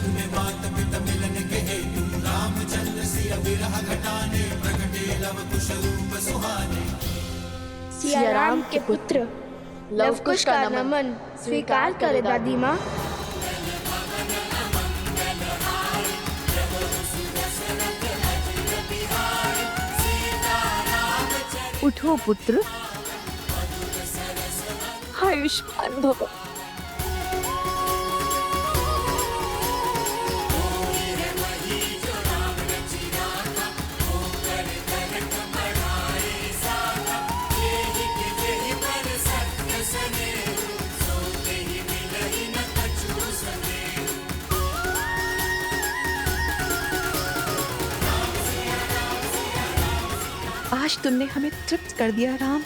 जग में बात पित मिलन के हेतु रामचंद्र सिया विरह घटाने प्रगटे लव कुश रूप सुहाने। सिया राम के पुत्र लव कुश का नमन स्वीकार करे दादी माँ। उठो पुत्र, आयुष्मान भव। आज तुमने हमें तृप्त कर दिया राम,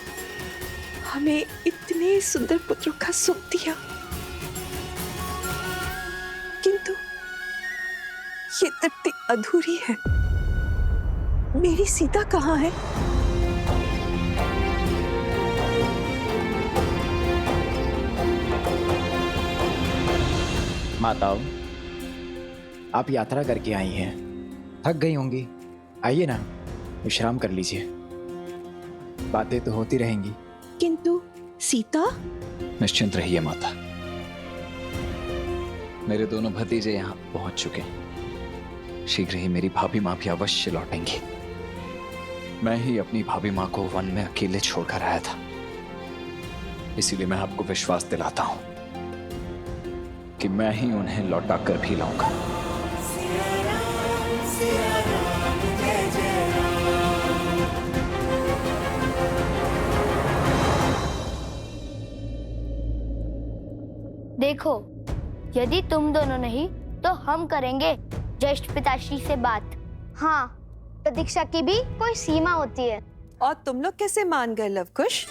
हमें इतने सुंदर पुत्रों का सुख दिया, किंतु ये तृप्ति अधूरी है। मेरी सीता कहाँ है? माताओं, आप यात्रा करके आई हैं, थक गई होंगी। आइए ना, विश्राम कर लीजिए, बातें तो होती रहेंगी। किंतु सीता? निश्चिंत रहिए माता, मेरे दोनों भतीजे यहाँ पहुंच चुके हैं। शीघ्र ही मेरी भाभी माँ भी अवश्य लौटेंगी। मैं ही अपनी भाभी माँ को वन में अकेले छोड़कर आया था, इसीलिए मैं आपको विश्वास दिलाता हूं कि मैं ही उन्हें लौटा कर भी लाऊंगा। देखो, यदि तुम दोनों नहीं तो हम करेंगे ज्येष्ठ पिताश्री से बात। हाँ, प्रतीक्षा की भी कोई सीमा होती है। और तुम लोग कैसे मान गए लवकुश?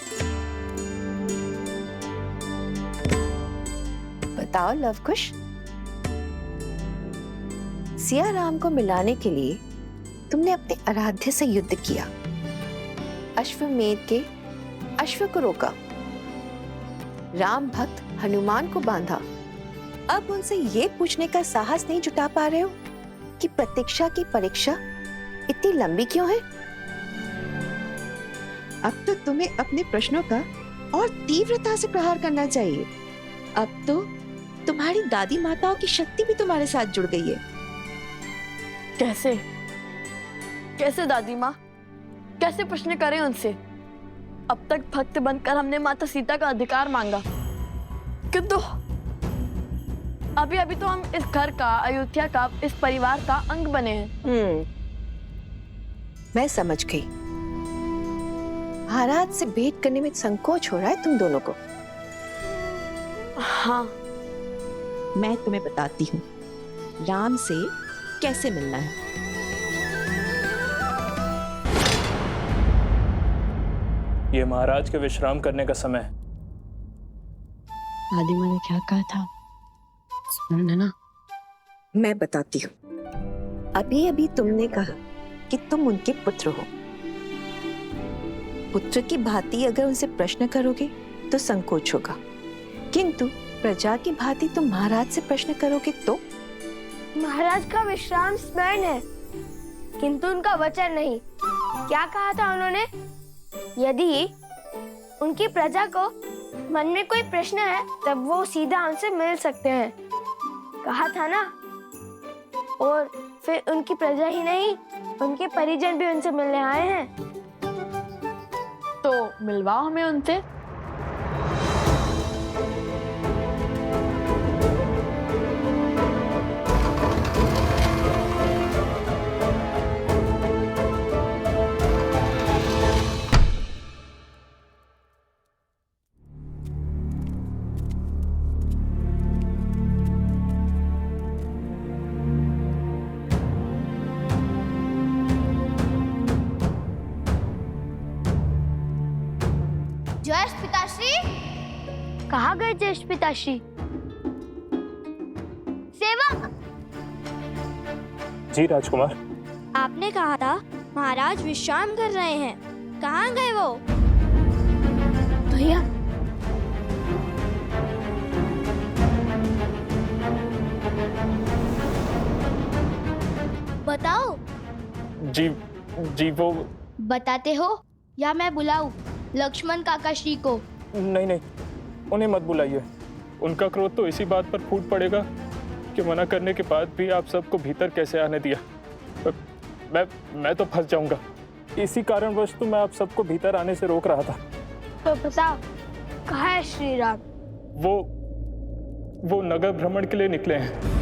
बताओ लवकुश। सिया राम को मिलाने के लिए तुमने अपने आराध्य से युद्ध किया, अश्वमेध के अश्व को रोका, राम भक्त हनुमान को बांधा। अब उनसे ये पूछने का साहस नहीं जुटा पा रहे हो कि प्रतीक्षा की परीक्षा इतनी लंबी क्यों है? अब तो तुम्हें अपने प्रश्नों का और तीव्रता से प्रहार करना चाहिए। अब तो तुम्हारी दादी माताओं की शक्ति भी तुम्हारे साथ जुड़ गई है। कैसे कैसे दादी माँ, कैसे प्रश्न करें उनसे? अब तक भक्त बनकर हमने माता सीता का अधिकार मांगा, किंतु अभी अभी तो हम इस घर का, अयोध्या का, इस परिवार का अंग बने हैं। मैं समझ गई। महाराज से भेंट करने में संकोच हो रहा है तुम दोनों को। हाँ, मैं तुम्हें बताती हूँ राम से कैसे मिलना है। ये महाराज के विश्राम करने का समय है। दादी माँ ने क्या कहा था, स्मरण है ना? मैं बताती हूँ। अभी अभी तुमने कहा कि तुम उनके पुत्र हो। पुत्र की भांति अगर उनसे प्रश्न करोगे तो संकोच होगा, किंतु प्रजा की भांति तुम महाराज से प्रश्न करोगे तो? महाराज का विश्राम स्मरण है, किंतु उनका वचन नहीं। क्या कहा था उन्होंने? यदि उनकी प्रजा को मन में कोई प्रश्न है तब वो सीधा उनसे मिल सकते हैं, कहा था ना। और फिर उनकी प्रजा ही नहीं, उनके परिजन भी उनसे मिलने आए हैं। तो मिलवाओ हमें उनसे। ज्येष्ठ पिताश्री, कहाँ गए ज्येष्ठ पिताश्री? सेवक! जी राजकुमार। आपने कहा था महाराज विश्राम कर रहे हैं, कहाँ गए वो? भैया, जी जी वो बताते हो या मैं बुलाऊं लक्ष्मण काका श्री को? नहीं नहीं, उन्हें मत बुलाइए। उनका क्रोध तो इसी बात पर फूट पड़ेगा कि मना करने के बाद भी आप सबको भीतर कैसे आने दिया। मैं तो फंस जाऊंगा। इसी कारणवश तो मैं आप सबको भीतर आने से रोक रहा था। तो बताओ कहाँ है श्री राम? वो नगर भ्रमण के लिए निकले हैं।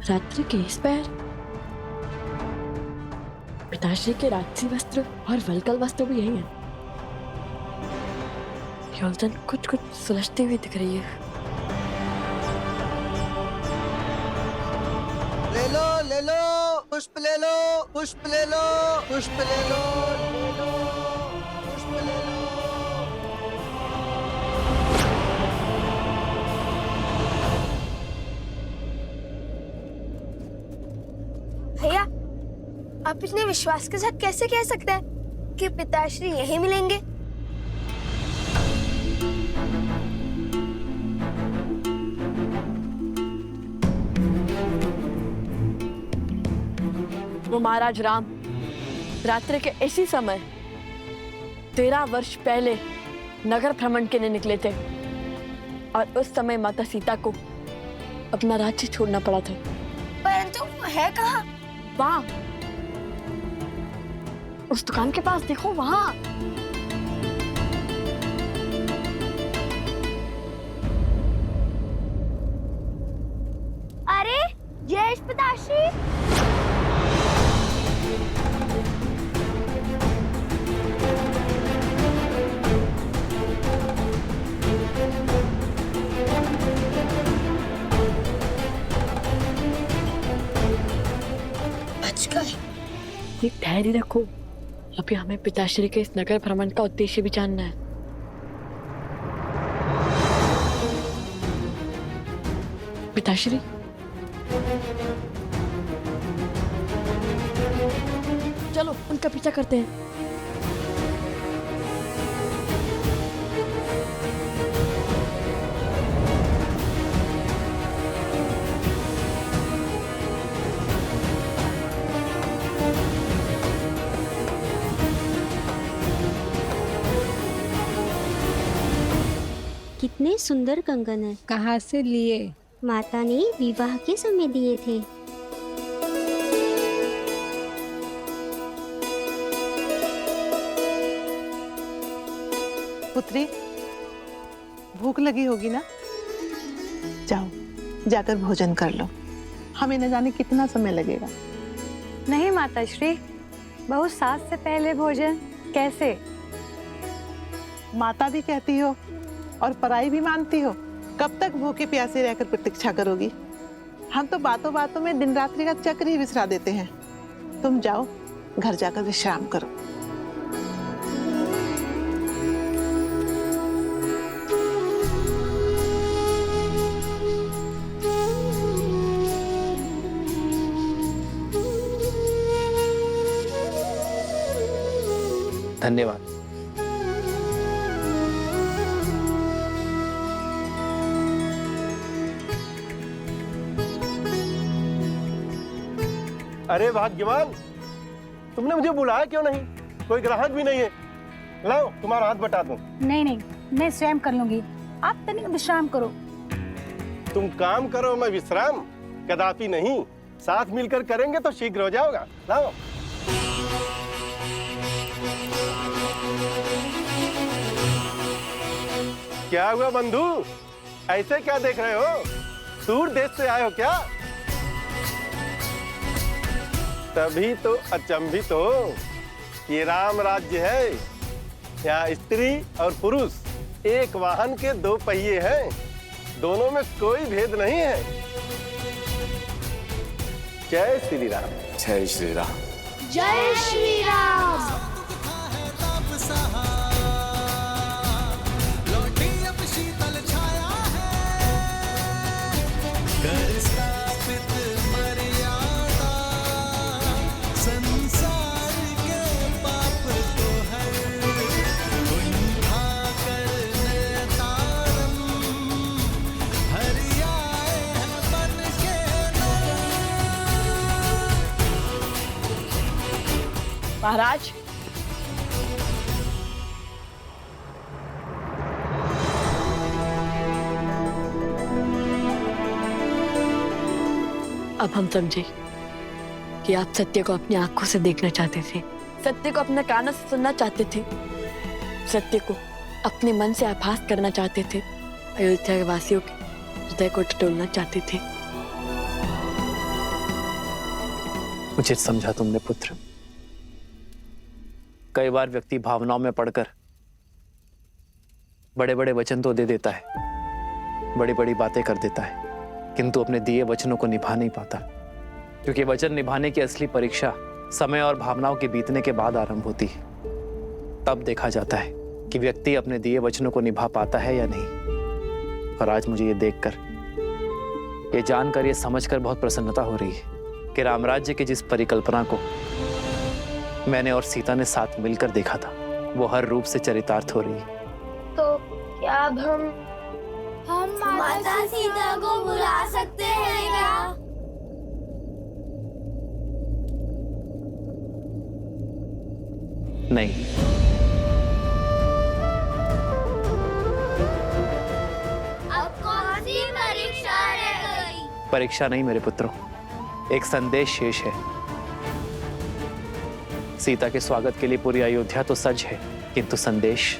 रात्रि के इस पैर पिताश्री के राजसी वस्त्र और वल्कल वस्त्र भी यही है। योलजन कुछ कुछ सुलझती हुई दिख रही है। ले लो पुष्प ले लो, पुष्प ले लो, पुष्प ले लो, पुष्प ले लो। भैया आप इतने विश्वास के साथ कैसे कह सकते हैं कि पिताश्री यहीं मिलेंगे? वो महाराज राम रात्रि के इसी समय 13 वर्ष पहले नगर भ्रमण के लिए निकले थे और उस समय माता सीता को अपना राज्य छोड़ना पड़ा था। परंतु वो है कहाँ? वहां उस दुकान के पास देखो, वहां। अरे जय पिताश्री। एक धैर्य रखो, अभी हमें पिताश्री के इस नगर भ्रमण का उद्देश्य भी जानना है। पिताश्री चलो उनका पीछा करते हैं। कितने सुंदर कंगन है। कहाँ से लिए? माता ने विवाह के समय दिए थे। पुत्री भूख लगी होगी ना? जाओ जाकर भोजन कर लो, हमें न जाने कितना समय लगेगा। नहीं माताश्री, बहुत सास से पहले भोजन कैसे? माता भी कहती हो और पराई भी मानती हो। कब तक भूखे प्यासे रहकर प्रतीक्षा करोगी? हम तो बातों बातों में दिन रात्रि का चक्र ही विसरा देते हैं। तुम जाओ घर जाकर विश्राम करो। धन्यवाद। अरे भाग्यवान, तुमने मुझे बुलाया क्यों नहीं? कोई ग्राहक भी नहीं है। लाओ तुम्हारा हाथ बटा दूं। नहीं नहीं, मैं स्वयं कर लूंगी, आप तनिक विश्राम करो। तुम काम करो, मैं विश्राम? कदापि नहीं, साथ मिलकर करेंगे तो शीघ्र हो जाओगा। लाओ। क्या हुआ बंधु, ऐसे क्या देख रहे हो? दूर देश से आए हो क्या? तभी तो अचंभित हो। ये राम राज्य है, यहाँ स्त्री और पुरुष एक वाहन के दो पहिए हैं, दोनों में कोई भेद नहीं है। जय श्री राम। जय श्री राम। जय श्री राम। महाराज, अब हम समझे कि आप सत्य को अपनी आंखों से देखना चाहते थे, सत्य को अपने कानों से सुनना चाहते थे, सत्य को अपने मन से आभास करना चाहते थे, अयोध्या के वासियों के हृदय को टटोलना चाहते थे। उचित समझा तुमने पुत्र। कई बार व्यक्ति भावनाओं में पड़कर बड़े बड़े वचन तो दे देता है, बड़ी बड़ी बातें कर देता है, किंतु अपने दिए वचनों को निभा नहीं पाता, क्योंकि वचन निभाने की असली परीक्षा समय और भावनाओं के बीतने के बाद आरंभ होती है। तब देखा जाता है कि व्यक्ति अपने दिए वचनों को निभा पाता है या नहीं। और आज मुझे ये देखकर, ये जानकर, ये समझकर बहुत प्रसन्नता हो रही है कि रामराज्य की जिस परिकल्पना को मैंने और सीता ने साथ मिलकर देखा था, वो हर रूप से चरितार्थ हो रही है। तो क्या अब हम माता सीता को बुला सकते हैं क्या? नहीं, अब कौन सी परीक्षा रह गई? परीक्षा नहीं मेरे पुत्रों, एक संदेश शेष है। सीता के स्वागत के लिए पूरी अयोध्या तो सज है, किंतु संदेश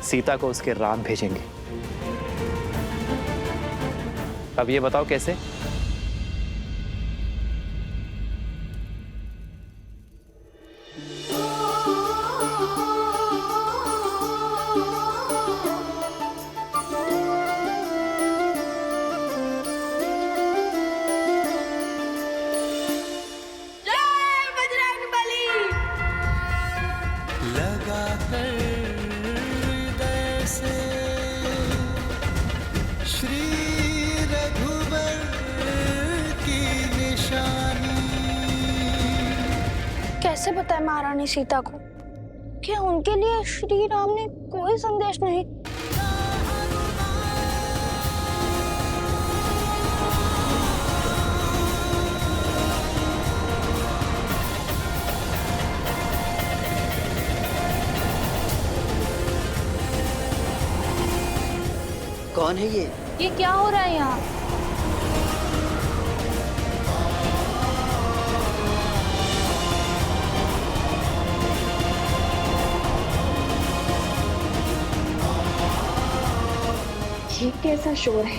सीता को उसके राम भेजेंगे। अब ये बताओ कैसे? कैसे बताए महारानी सीता को कि उनके लिए श्री राम ने कोई संदेश नहीं? कौन है ये क्या हो रहा है यहाँ? ये कैसा शोर है?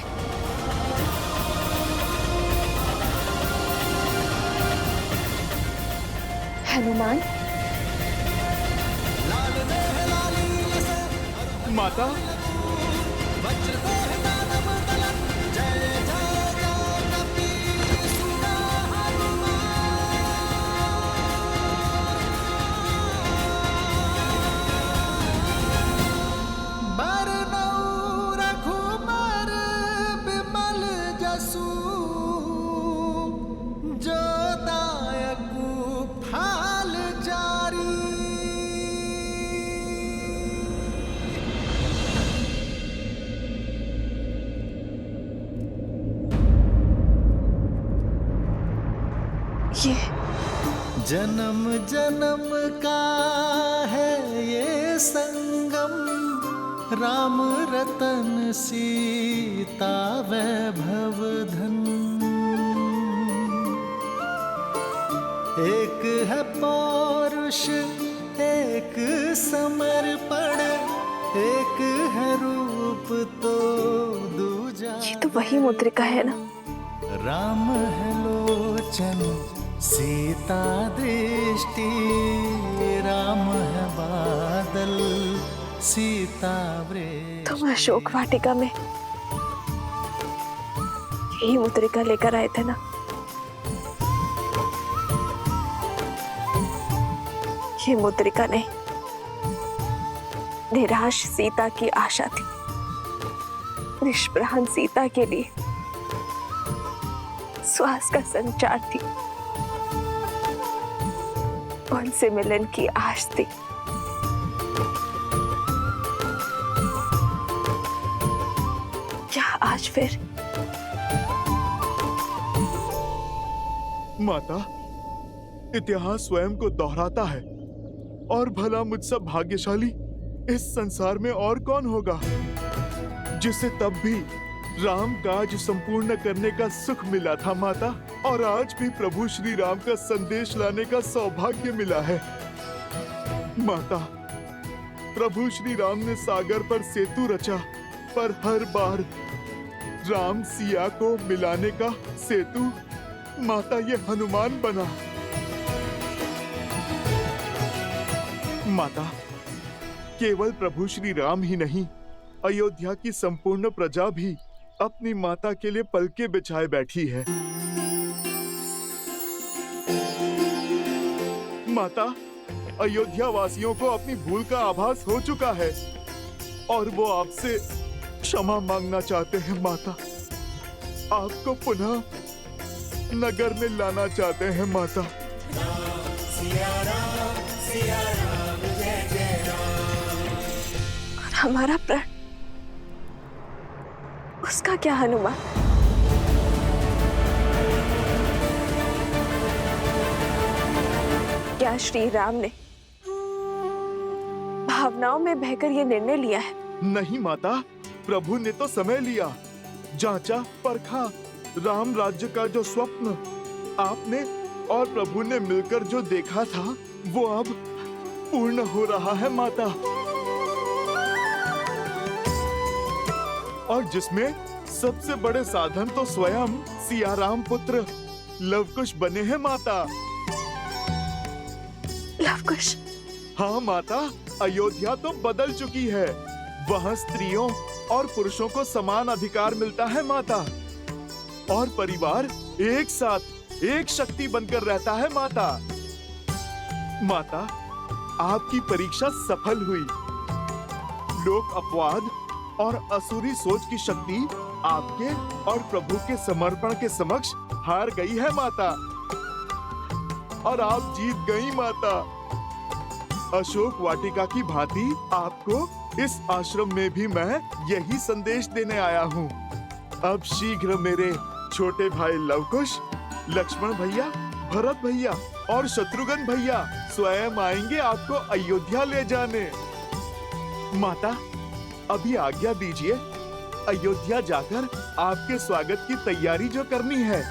हनुमान, माता, जन्म जन्म का है ये संगम, राम रतन सीता वैभव धन। एक है पौरुष, एक समर्पण, एक है रूप तो दूजा। ये तो वही मुद्रिका है ना? राम है लोचन, सीता दृष्टि, राम है बादल, सीता वृक्ष। तुम अशोक वाटिका में यही मुद्रिका लेकर आए थे ना? ये मुद्रिका नहीं, निराश सीता की आशा थी, निष्प्राण सीता के लिए श्वास का संचार थी, उनसे मिलन की आश थी। क्या आज फिर? माता, इतिहास स्वयं को दोहराता है। और भला मुझसे भाग्यशाली इस संसार में और कौन होगा जिसे तब भी राम काज संपूर्ण करने का सुख मिला था माता, और आज भी प्रभु श्री राम का संदेश लाने का सौभाग्य मिला है। माता, प्रभु श्री राम ने सागर पर सेतु रचा, पर हर बार राम सिया को मिलाने का सेतु माता ये हनुमान बना। माता, केवल प्रभु श्री राम ही नहीं, अयोध्या की संपूर्ण प्रजा भी अपनी माता के लिए पलके बिछाए बैठी है। माता, अयोध्या वासियों को अपनी भूल का आभास हो चुका है और वो आपसे क्षमा मांगना चाहते हैं। माता, आपको पुनः नगर में लाना चाहते हैं। माता, और हमारा प्राण, उसका क्या हनुमान? क्या श्री राम ने भावनाओं में बहकर ये निर्णय लिया है? नहीं माता, प्रभु ने तो समय लिया, जांचा परखा। राम राज्य का जो स्वप्न आपने और प्रभु ने मिलकर जो देखा था वो अब पूर्ण हो रहा है माता, और जिसमें सबसे बड़े साधन तो स्वयं सियाराम पुत्र लवकुश बने हैं माता। लवकुश? हाँ माता, अयोध्या तो बदल चुकी है। वहाँ स्त्रियों और पुरुषों को समान अधिकार मिलता है माता, और परिवार एक साथ एक शक्ति बनकर रहता है माता। माता, आपकी परीक्षा सफल हुई। लोक अपवाद और असुरी सोच की शक्ति आपके और प्रभु के समर्पण के समक्ष हार गई है माता, और आप जीत गई माता। अशोक वाटिका की भांति आपको इस आश्रम में भी मैं यही संदेश देने आया हूँ। अब शीघ्र मेरे छोटे भाई लवकुश, लक्ष्मण भैया, भरत भैया और शत्रुघ्न भैया स्वयं आएंगे आपको अयोध्या ले जाने। माता, अभी आज्ञा दीजिए, अयोध्या जाकर आपके स्वागत की तैयारी जो करनी है।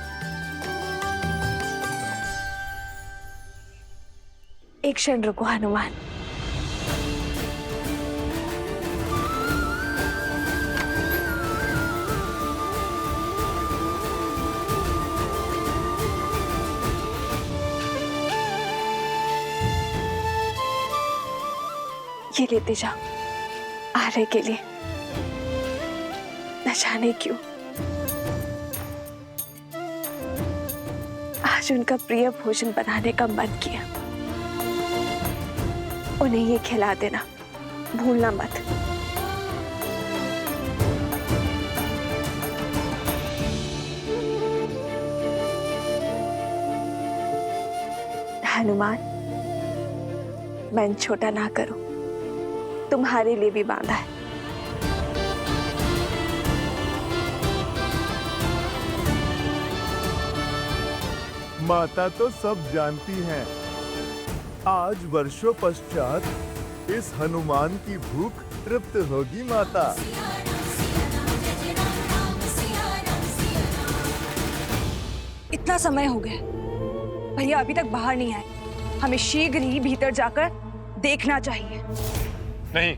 एक क्षण रुको हनुमान। ये लेते जाओ आर्य के लिए। न जाने क्यों आज उनका प्रिय भोजन बनाने का मन किया। उन्हें ये खिला देना, भूलना मत। हनुमान, मन छोटा ना करो, तुम्हारे लिए भी बांधा है। माता तो सब जानती हैं। आज वर्षों पश्चात इस हनुमान की भूख तृप्त होगी माता। इतना समय हो गया, भैया अभी तक बाहर नहीं आए। हमें शीघ्र ही भीतर जाकर देखना चाहिए। नहीं,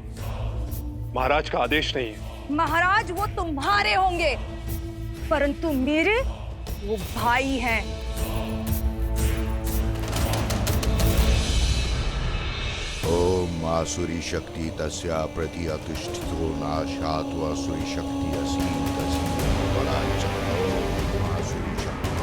महाराज का आदेश नहीं है। महाराज वो तुम्हारे होंगे, परंतु मेरे वो भाई हैं। ओम आसुरी शक्ति तस्या प्रति अतिष्ठितो नाशात् आसुरी शक्ति असीम तसीम बलाय चक्रो आसुरी शक्ति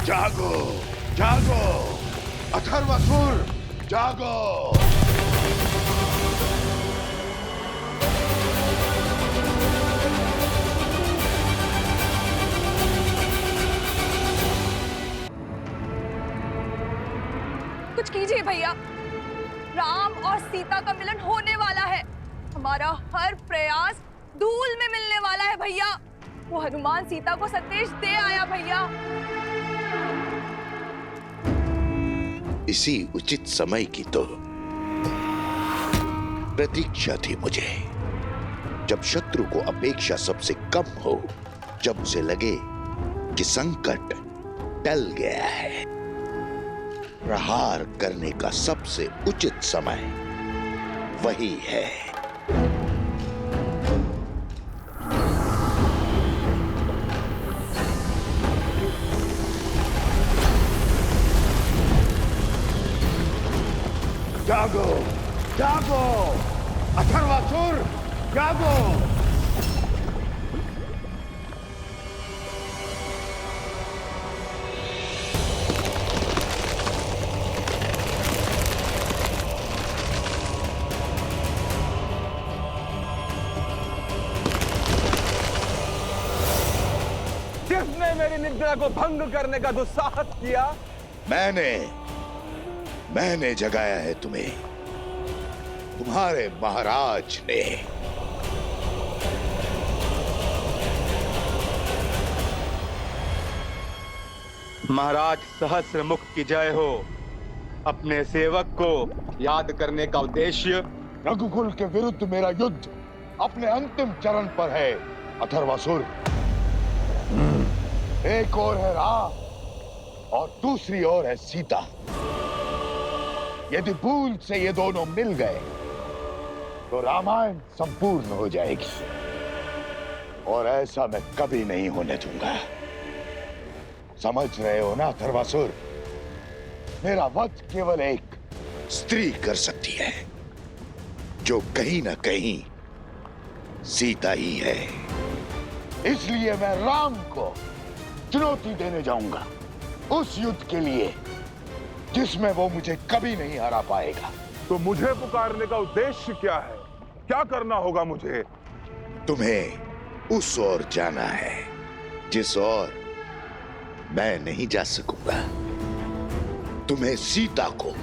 जागो जागो अथर्वसुर, जागो। कुछ कीजिए भैया। राम और सीता का मिलन होने वाला है। हमारा हर प्रयास धूल में मिलने वाला है भैया। वो हनुमान सीता को संदेश दे आया भैया। इसी उचित समय की तो प्रतीक्षा थी मुझे, जब शत्रु को अपेक्षा सबसे कम हो, जब उसे लगे कि संकट टल गया है। प्रहार करने का सबसे उचित समय वही है। जागो, जागो, अथर्वासुर, जागो। किसने मेरी निद्रा को भंग करने का दुस्साहस किया? मैंने जगाया है तुम्हें, तुम्हारे महाराज ने। महाराज सहस्त्रमुख की जय हो। अपने सेवक को याद करने का उद्देश्य रघुकुल के विरुद्ध मेरा युद्ध अपने अंतिम चरण पर है अथर्वासुर। एक ओर है राम और दूसरी ओर है सीता। यदि भूल से ये दोनों मिल गए तो रामायण संपूर्ण हो जाएगी, और ऐसा मैं कभी नहीं होने दूंगा। समझ रहे हो ना अथर्वासुर? मेरा वध केवल एक स्त्री कर सकती है, जो कहीं ना कहीं सीता ही है। इसलिए मैं राम को चुनौती देने जाऊंगा, उस युद्ध के लिए जिसमें वो मुझे कभी नहीं हरा पाएगा। तो मुझे पुकारने का उद्देश्य क्या है? क्या करना होगा मुझे? तुम्हें उस ओर जाना है जिस ओर मैं नहीं जा सकूंगा। तुम्हें सीता को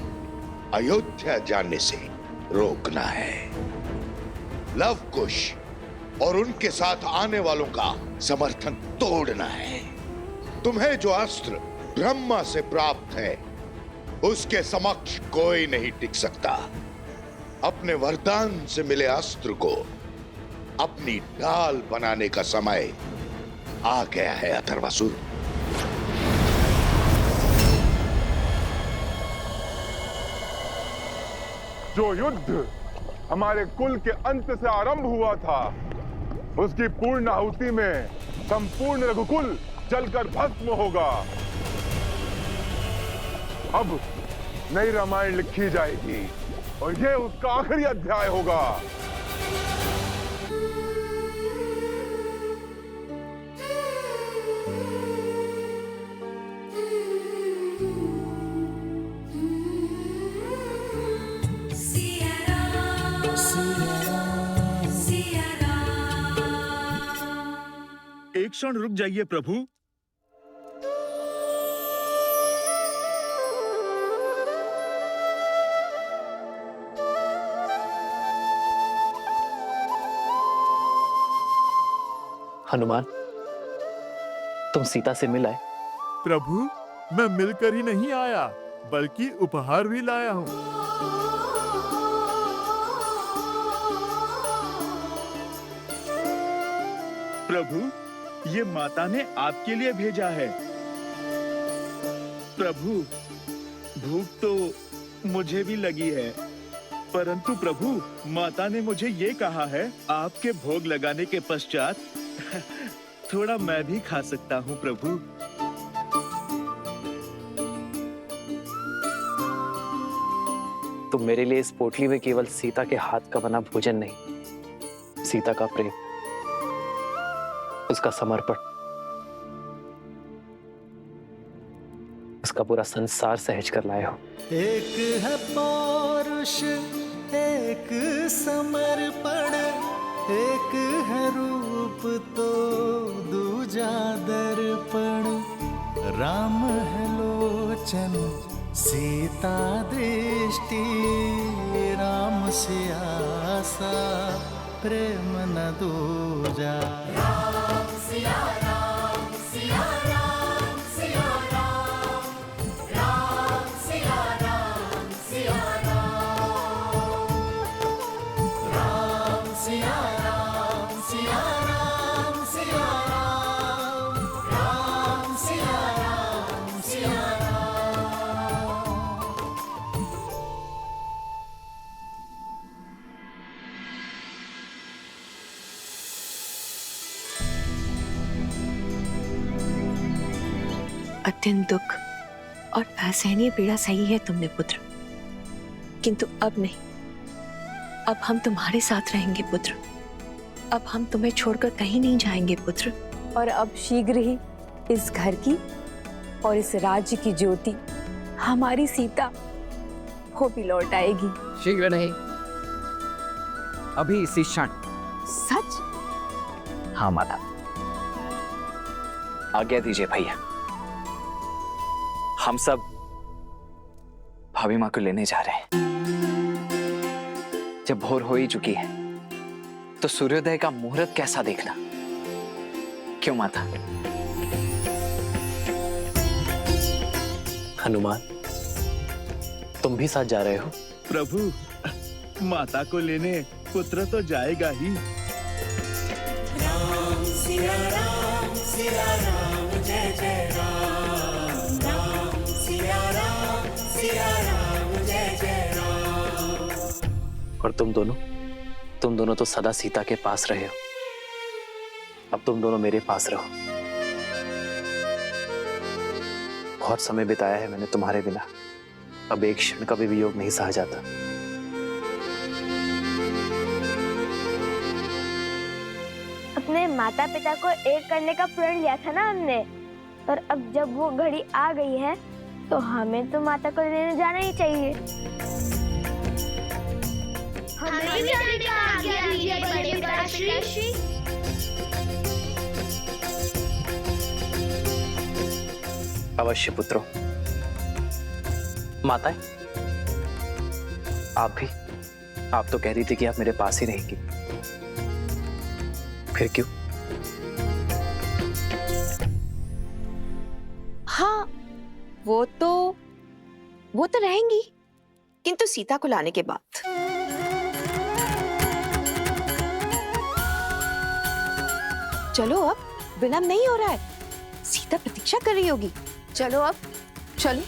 अयोध्या जाने से रोकना है। लव कुश और उनके साथ आने वालों का समर्थन तोड़ना है। तुम्हें जो अस्त्र ब्रह्मा से प्राप्त है, उसके समक्ष कोई नहीं टिक सकता। अपने वरदान से मिले अस्त्र को अपनी ढाल बनाने का समय आ गया है अथर्वासुर। जो युद्ध हमारे कुल के अंत से आरंभ हुआ था, उसकी पूर्ण आहुति में संपूर्ण रघुकुल जलकर भस्म होगा। अब नई रामायण लिखी जाएगी और यह उसका आखिरी अध्याय होगा। एक क्षण रुक जाइए प्रभु। हनुमान, तुम सीता से मिल आए? प्रभु, मैं मिलकर ही नहीं आया, बल्कि उपहार भी लाया हूँ। प्रभु, ये माता ने आपके लिए भेजा है। प्रभु, भूख तो मुझे भी लगी है, परंतु प्रभु, माता ने मुझे ये कहा है, आपके भोग लगाने के पश्चात थोड़ा मैं भी खा सकता हूँ प्रभु। तुम मेरे लिए इस पोटली में केवल सीता के हाथ का बना भोजन नहीं, सीता का प्रेम, उसका समर्पण, उसका पूरा संसार सहज कर लाए हो। एक है पौरुष, एक समर्पण, एक है रूप तो दूजा दर्पण। राम है लोचन, सीता दृष्टि राम से आसा प्रेम न दूजा। राम सिया राम सिया राम सिया राम, राम सिया राम सिया राम, राम सिया राम सिया राम सिया राम, राम सिया राम सिया राम। अत्यंत दुख और असहनीय पीड़ा सही है तुमने पुत्र, किंतु अब नहीं। अब हम तुम्हारे साथ रहेंगे पुत्र। अब हम तुम्हें छोड़कर कहीं नहीं जाएंगे पुत्र। और अब शीघ्र ही इस घर की और इस राज्य की ज्योति हमारी सीता वो भी लौट आएगी। शीघ्र नहीं, अभी इसी क्षण। सच? हाँ माता, आज्ञा दीजिए भैया। हम सब भाभी माँ को लेने जा रहे हैं। जब भोर हो ही चुकी है तो सूर्योदय का मुहूर्त कैसा देखना, क्यों माता? हनुमान, तुम भी साथ जा रहे हो? प्रभु, माता को लेने पुत्र तो जाएगा ही। राम सिया राम जय जय राम, राम सिया राम जय जय राम। और तुम दोनों तो सदा सीता के पास रहे हो। अब तुम दोनों मेरे पास रहो। बहुत समय बिताया है मैंने तुम्हारे बिना, अब एक क्षण का भी वियोग नहीं सहा जाता। अपने माता पिता को एक करने का प्रण लिया था ना हमने, और अब जब वो घड़ी आ गई है तो हमें तो माता को लेने जाना ही चाहिए। हमें भी जाने का आज्ञा दीजिए बड़े पिताश्री। अवश्य पुत्रों। माताएं, आप तो कह रही थी कि आप मेरे पास ही रहेंगी, फिर क्यों? हाँ, वो तो रहेंगी, किंतु सीता को लाने के बाद। चलो अब, विलंब नहीं हो रहा है, सीता प्रतीक्षा कर रही होगी। चलो अब, चलो।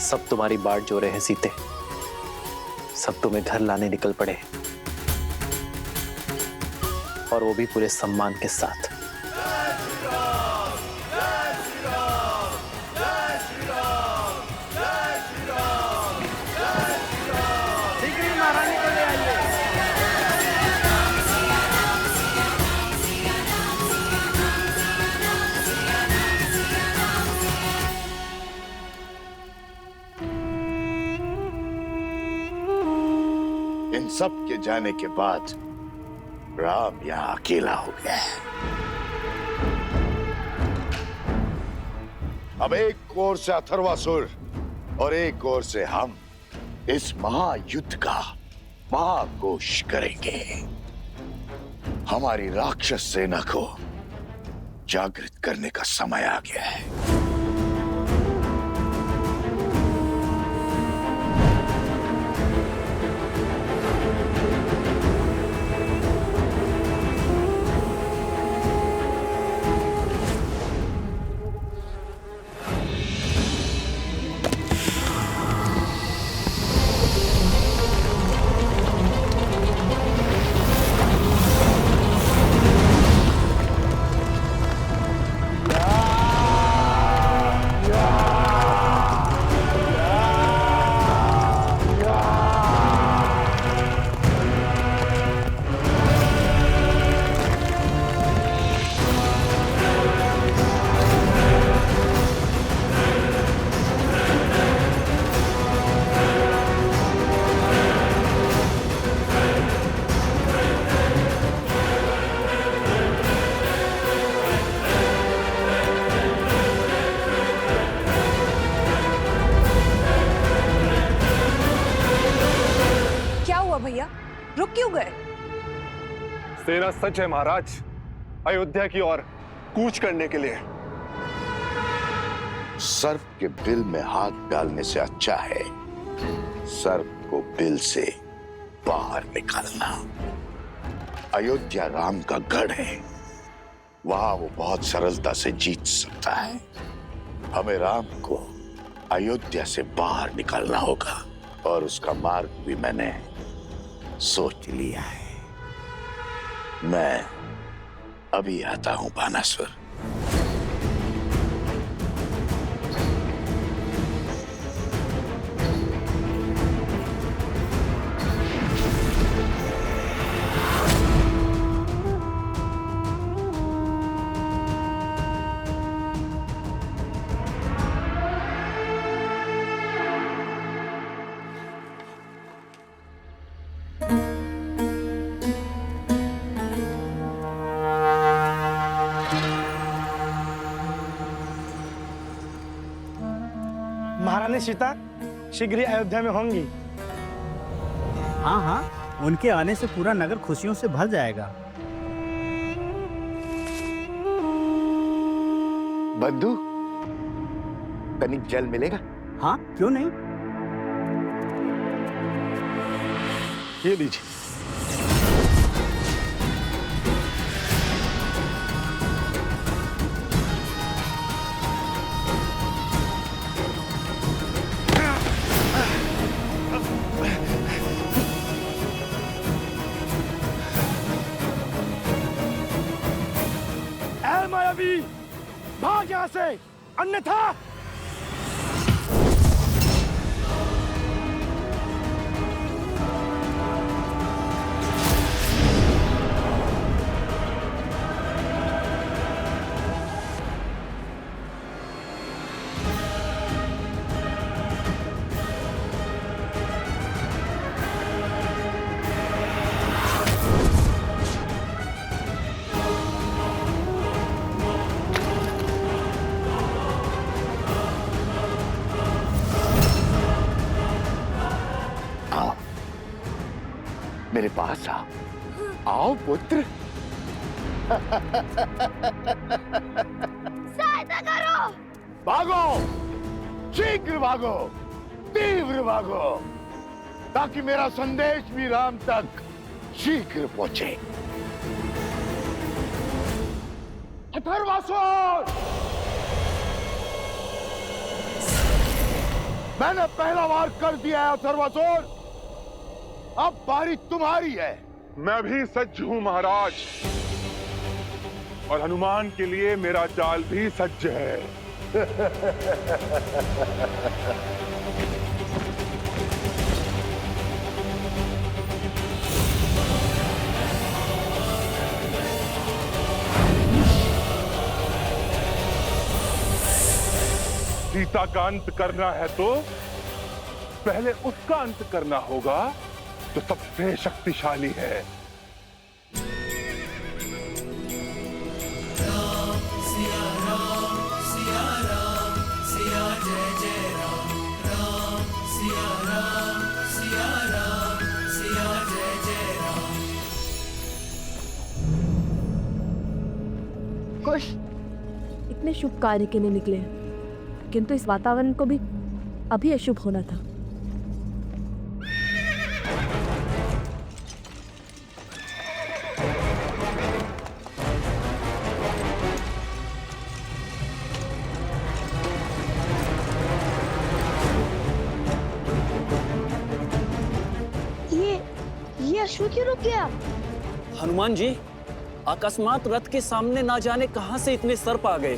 सब तुम्हारी बाट जो रहे हैं सीते, सब तुम्हें घर लाने निकल पड़े, और वो भी पूरे सम्मान के साथ। इन सब के जाने के बाद राम यहाँ अकेला हो गया है। अब एक ओर से अथर्वासुर और एक ओर से हम इस महायुद्ध का महाघोष करेंगे। हमारी राक्षस सेना को जागृत करने का समय आ गया है। हुआ भैया? रुक क्यों गए? सेना सच है महाराज, अयोध्या की ओर कूच करने के लिए। सर्प के बिल में हाथ डालने से अच्छा है सर्प को बिल से बाहर निकालना। अयोध्या राम का गढ़ है, वहां वो बहुत सरलता से जीत सकता है। हमें राम को अयोध्या से बाहर निकालना होगा और उसका मार्ग भी मैंने सोच लिया है। मैं अभी आता हूं बानासुर। महारानी सीता शीघ्र ही अयोध्या में होंगी। हाँ हाँ, उनके आने से पूरा नगर खुशियों से भर जाएगा। बंधु, तनिक जल मिलेगा? हाँ, क्यों नहीं। ये लीजिए। मायावी, भाग यहाँ से, अन्यथा। मेरे पास आओ, आओ पुत्र। सहायता करो। भागो, शीघ्र भागो, तीव्र भागो, ताकि मेरा संदेश भी राम तक शीघ्र पहुंचे। अथर्वासुर, मैंने पहला वार कर दिया है अथर्वासुर, अब बारी तुम्हारी है। मैं भी सज्ज हूं महाराज, और हनुमान के लिए मेरा जाल भी सज्ज है। सीता का अंत करना है तो पहले उसका अंत करना होगा जो सबसे शक्तिशाली है। राम सिया जय जय राम। राम सिया जय जय राम। कुश इतने शुभ कार्य के लिए निकले, किंतु इस वातावरण को भी अभी अशुभ होना था। ये अश्व क्यों रुक गया? हनुमान जी, अकस्मात रथ के सामने ना जाने कहां से इतने सर्प आ गए।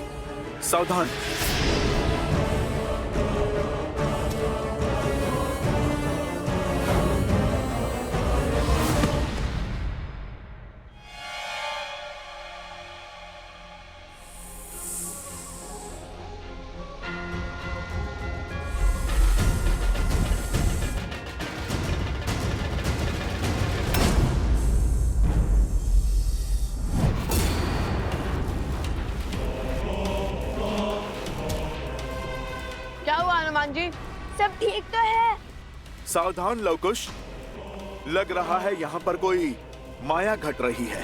सावधान। क्या हुआ हनुमान जी? सब ठीक तो है? सावधान लवकुश, लग रहा है यहाँ पर कोई माया घट रही है।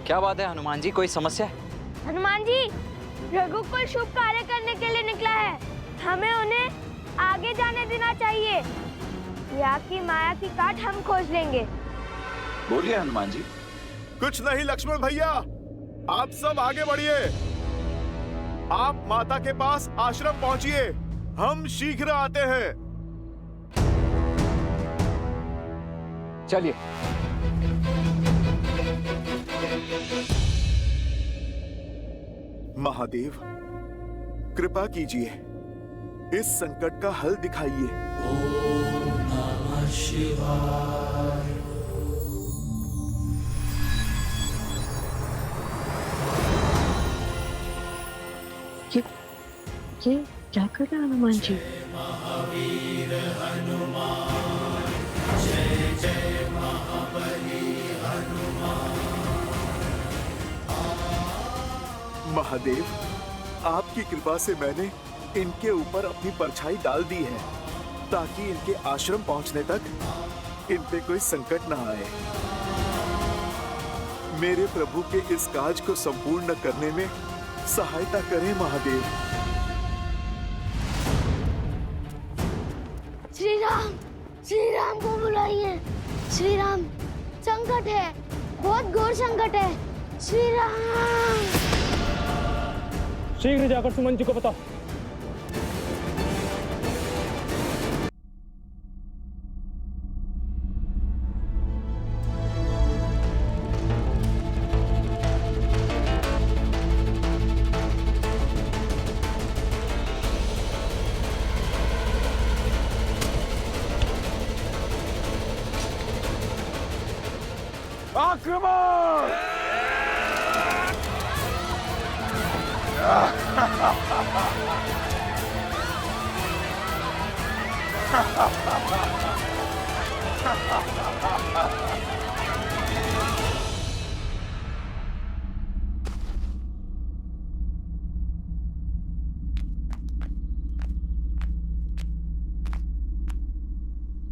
क्या बात है हनुमान जी, कोई समस्या है? हनुमान जी, रघुकुल शुभ कार्य करने के लिए निकला है, हमें उन्हें आगे जाने देना चाहिए। यहाँ की माया की काट हम खोज लेंगे। बोलिए हनुमान जी। कुछ नहीं लक्ष्मण भैया, आप सब आगे बढ़िए। आप माता के पास आश्रम पहुंचिए, हम शीघ्र आते हैं। चलिए। महादेव, कृपा कीजिए, इस संकट का हल दिखाइए। ओम नमः शिवाय। ये क्या कर रहा है हनुमान जी? महावीर हनुमान, जय जय महाबली हनुमान। महादेव, आपकी कृपा से मैंने इनके ऊपर अपनी परछाई डाल दी है, ताकि इनके आश्रम पहुंचने तक इन पे कोई संकट न आए। मेरे प्रभु के इस काज को संपूर्ण करने में सहायता करें महादेव। श्री राम को बुलाइए। श्री राम, संकट है, बहुत घोर संकट है। श्री राम। शीघ्र जाकर सुमन जी को बताओ। आक्रमण!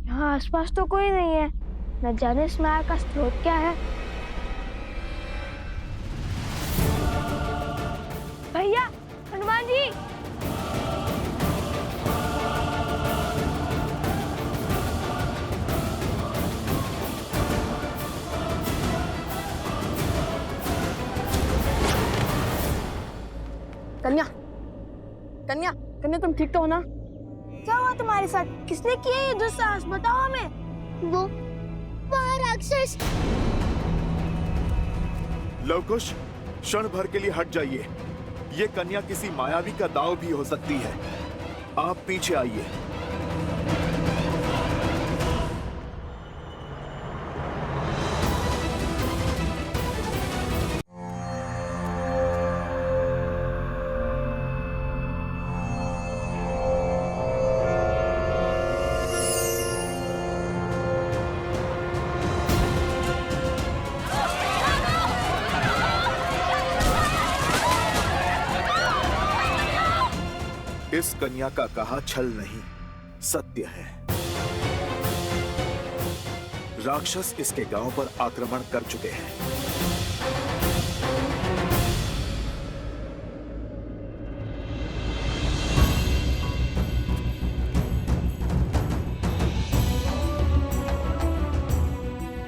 यहाँ आसपास तो कोई नहीं है, न जाने इस माया का स्रोत क्या है। भैया, हनुमान जी। कन्या, कन्या, कन्या, तुम ठीक तो हो ना? क्या हुआ तुम्हारे साथ? किसने किया ये दुस्साहस? बताओ हमें। वो राक्षस। लवकुश, क्षण भर के लिए हट जाइए। ये कन्या किसी मायावी का दाव भी हो सकती है। आप पीछे आइए। इस कन्या का कहा छल नहीं, सत्य है। राक्षस इसके गांव पर आक्रमण कर चुके हैं।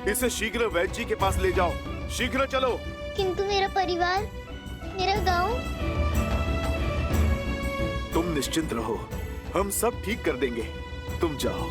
इसे शीघ्र वैद्य जी के पास ले जाओ। शीघ्र चलो। किंतु मेरा परिवार, मेरा गांव। तुम निश्चिंत रहो, हम सब ठीक कर देंगे। तुम जाओ।